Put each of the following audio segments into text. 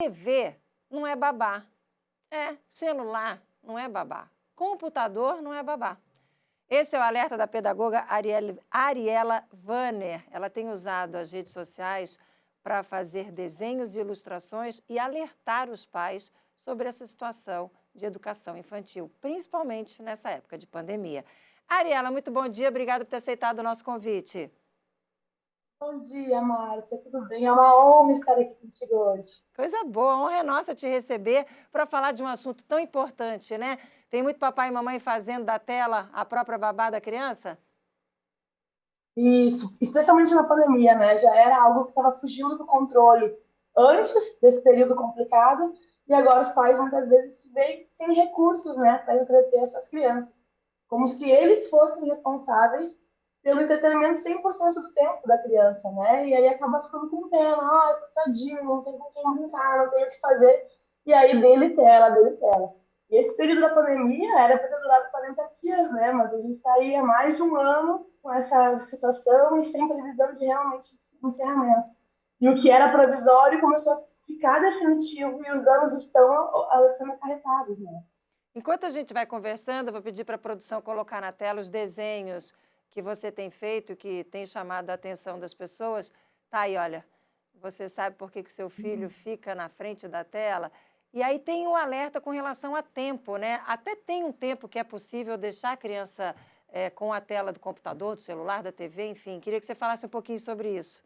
TV não é babá. Celular não é babá. Computador não é babá. Esse é o alerta da pedagoga Ariela Vanner. Ela tem usado as redes sociais para fazer desenhos e ilustrações e alertar os pais sobre essa situação de educação infantil, principalmente nessa época de pandemia. Ariela, muito bom dia, obrigada por ter aceitado o nosso convite. Bom dia, Márcia, tudo bem? É uma honra estar aqui contigo hoje. Coisa boa, a honra é nossa te receber para falar de um assunto tão importante, né? Tem muito papai e mamãe fazendo da tela a própria babá da criança? Isso, especialmente na pandemia, né? Já era algo que estava fugindo do controle antes desse período complicado, e agora os pais muitas vezes se veem sem recursos, né, para entreter essas crianças, como se eles fossem responsáveis pelo entretenimento 100% do tempo da criança, né? E aí acaba ficando com pena, tadinho, não tem com quem brincar, não tem o que fazer, e aí dele tela, dele tela. E esse período da pandemia era para ter durado 40 dias, né? Mas a gente está aí há mais de um ano com essa situação e sem previsão de realmente encerramento. E o que era provisório começou a ficar definitivo e os danos estão sendo acarretados, né? Enquanto a gente vai conversando, eu vou pedir para a produção colocar na tela os desenhos que você tem feito, que tem chamado a atenção das pessoas. Tá aí, olha, você sabe por que o seu filho fica na frente da tela? E aí tem um alerta com relação a tempo, né? Até tem um tempo que é possível deixar a criança com a tela do computador, do celular, da TV, enfim. Queria que você falasse um pouquinho sobre isso.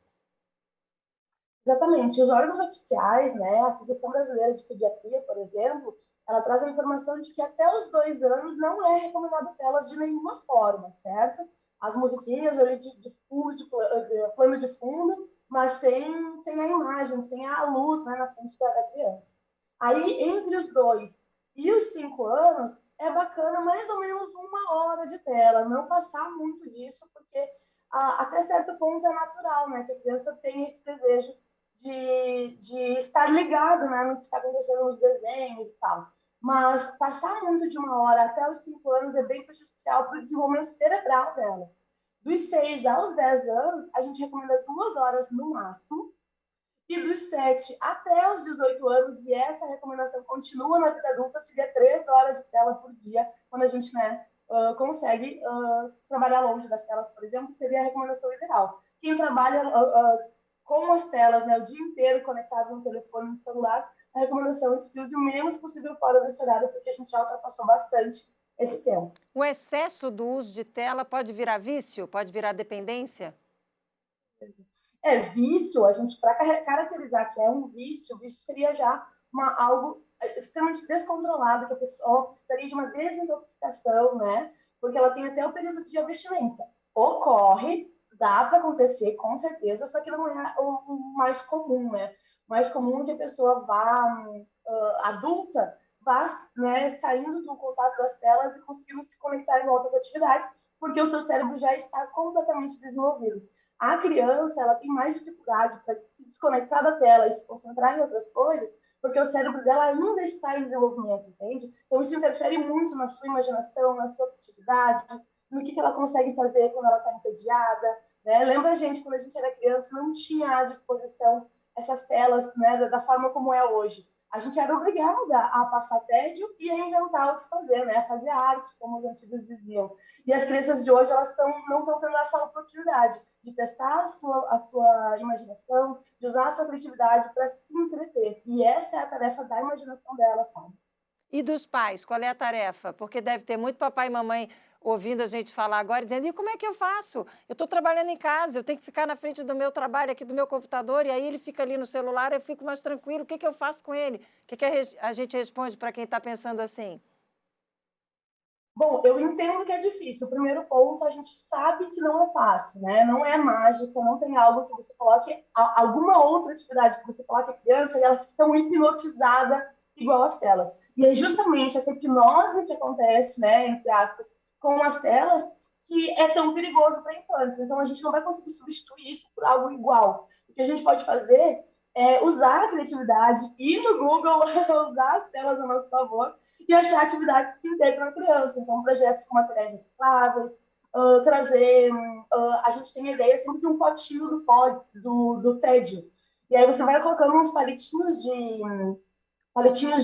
Exatamente. Os órgãos oficiais, né, a Associação Brasileira de Pediatria, por exemplo, ela traz a informação de que até os 2 anos não é recomendado telas de nenhuma forma, certo? As musiquinhas ali de fundo, de plano de fundo, mas sem a imagem, sem a luz, né, na frente da criança. Aí, entre os 2 e os 5 anos, é bacana mais ou menos 1 hora de tela, não passar muito disso, porque até certo ponto é natural, né, que a criança tenha esse desejo de estar ligado, né, no que está acontecendo nos desenhos e tal. Mas passar muito de 1 hora até os 5 anos é bem prejudicial para o desenvolvimento cerebral dela. Dos 6 aos 10 anos, a gente recomenda 2 horas no máximo. E dos 7 até os 18 anos, e essa recomendação continua na vida adulta, seria 3 horas de tela por dia, quando a gente, né, consegue trabalhar longe das telas, por exemplo, seria a recomendação ideal. Quem trabalha com as telas, né, o dia inteiro conectado no telefone, no celular, a recomendação é que se use o menos possível fora desse horário, porque a gente já ultrapassou bastante esse tempo. O excesso do uso de tela pode virar vício? Pode virar dependência? Vício, a gente, para caracterizar que é um vício, vício seria já algo extremamente descontrolado, que a pessoa precisaria de uma desintoxicação, né? Porque ela tem até o período de abstinência. Ocorre, dá para acontecer, com certeza, só que não é o mais comum, né? O mais comum é que a pessoa vá, adulta, vá, né, saindo do contato das telas e conseguindo se conectar em outras atividades, porque o seu cérebro já está completamente desenvolvido. A criança, ela tem mais dificuldade para se desconectar da tela e se concentrar em outras coisas, porque o cérebro dela ainda está em desenvolvimento, entende? Então isso interfere muito na sua imaginação, na sua criatividade, no que ela consegue fazer quando ela está entediada, né? Lembra a gente, quando a gente era criança, não tinha à disposição essas telas, né, da forma como é hoje. A gente era obrigada a passar tédio e a inventar o que fazer, né? A fazer arte, como os antigos diziam. E as crianças de hoje, elas não estão tendo essa oportunidade de testar a sua imaginação, de usar a sua criatividade para se entreter. E essa é a tarefa da imaginação dela, sabe? E dos pais, qual é a tarefa? Porque deve ter muito papai e mamãe ouvindo a gente falar agora, dizendo, e como é que eu faço? Eu estou trabalhando em casa, eu tenho que ficar na frente do meu trabalho aqui, do meu computador, e aí ele fica ali no celular, eu fico mais tranquilo, o que eu faço com ele? O que a gente responde para quem está pensando assim? Bom, eu entendo que é difícil. O primeiro ponto, a gente sabe que não é fácil, né? Não é mágica, não tem algo que você coloque, alguma outra atividade que você coloque a criança e ela fica tão hipnotizada igual as telas. E é justamente essa hipnose que acontece, né, entre aspas, com as telas, que é tão perigoso para a infância. Então, a gente não vai conseguir substituir isso por algo igual. O que a gente pode fazer é usar a criatividade, ir no Google, usar as telas a nosso favor e achar atividades que integram a criança. Então, projetos com materiais recicláveis, trazer... a gente tem a ideia sempre de um potinho do tédio. E aí você vai colocando uns palitinhos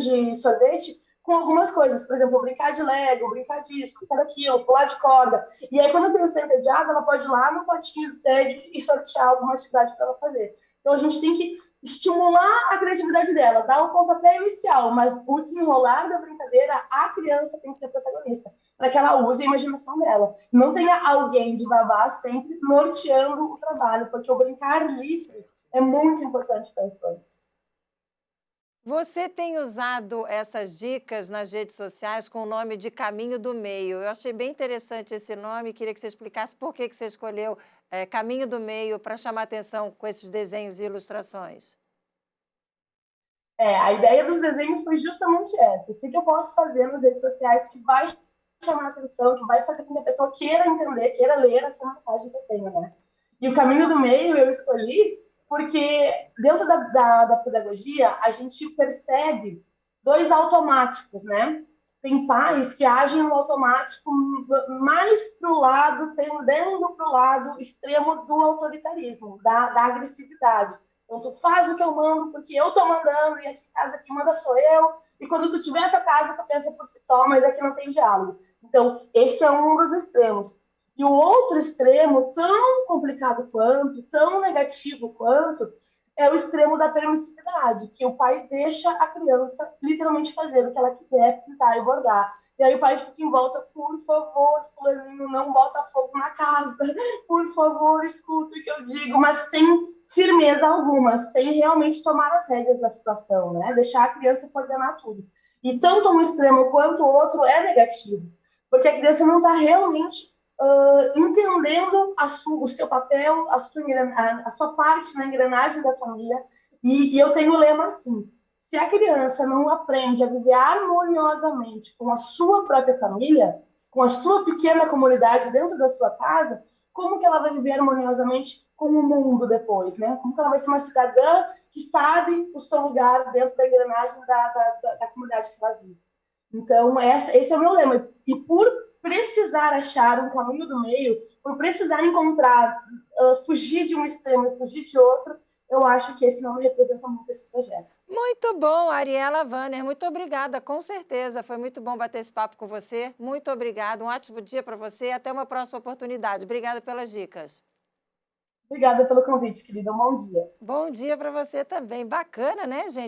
de sorvete com algumas coisas. Por exemplo, brincar de Lego, brincar disso, brincar daquilo, pular de corda. E aí, quando a criança está entediada, ela pode ir lá no potinho do TED e sortear alguma atividade para ela fazer. Então, a gente tem que estimular a criatividade dela, dar o pontapé inicial, mas o desenrolar da brincadeira, a criança tem que ser protagonista, para que ela use a imaginação dela. Não tenha alguém de babá sempre norteando o trabalho, porque o brincar livre é muito importante para a infância. Você tem usado essas dicas nas redes sociais com o nome de Caminho do Meio. Eu achei bem interessante esse nome, queria que você explicasse por que você escolheu Caminho do Meio para chamar atenção com esses desenhos e ilustrações. A ideia dos desenhos foi justamente essa. O que eu posso fazer nas redes sociais que vai chamar a atenção, que vai fazer com que a pessoa queira entender, queira ler essa mensagem que eu tenho, né? E o Caminho do Meio eu escolhi porque dentro da pedagogia a gente percebe dois automáticos, né? Tem pais que agem no automático mais para o lado, tendendo para o lado extremo do autoritarismo, da agressividade. Então, tu faz o que eu mando porque eu tô mandando e aqui em casa quem manda sou eu. E quando tu tiver a tua casa, tu pensa por si só, mas aqui não tem diálogo. Então, esse é um dos extremos. E o outro extremo, tão complicado quanto, tão negativo quanto, é o extremo da permissividade, que o pai deixa a criança literalmente fazer o que ela quiser, pintar e bordar. E aí o pai fica em volta, por favor, fulaninho, não bota fogo na casa, por favor, escuta o que eu digo, mas sem firmeza alguma, sem realmente tomar as rédeas da situação, né? Deixar a criança coordenar tudo. E tanto um extremo quanto o outro é negativo, porque a criança não está realmente entendendo o seu papel, a sua parte na engrenagem da família. E eu tenho o lema assim: se a criança não aprende a viver harmoniosamente com a sua própria família, com a sua pequena comunidade dentro da sua casa, como que ela vai viver harmoniosamente com o mundo depois, né? Como que ela vai ser uma cidadã que sabe o seu lugar dentro da engrenagem da comunidade que ela vive. Então, esse é o meu lema. E por precisar achar um caminho do meio, por precisar encontrar, fugir de um extremo e fugir de outro, eu acho que esse nome representa muito esse projeto. Muito bom, Ariela Vanner, muito obrigada, com certeza. Foi muito bom bater esse papo com você. Muito obrigada, um ótimo dia para você e até uma próxima oportunidade. Obrigada pelas dicas. Obrigada pelo convite, querida. Um bom dia. Bom dia para você também. Bacana, né, gente?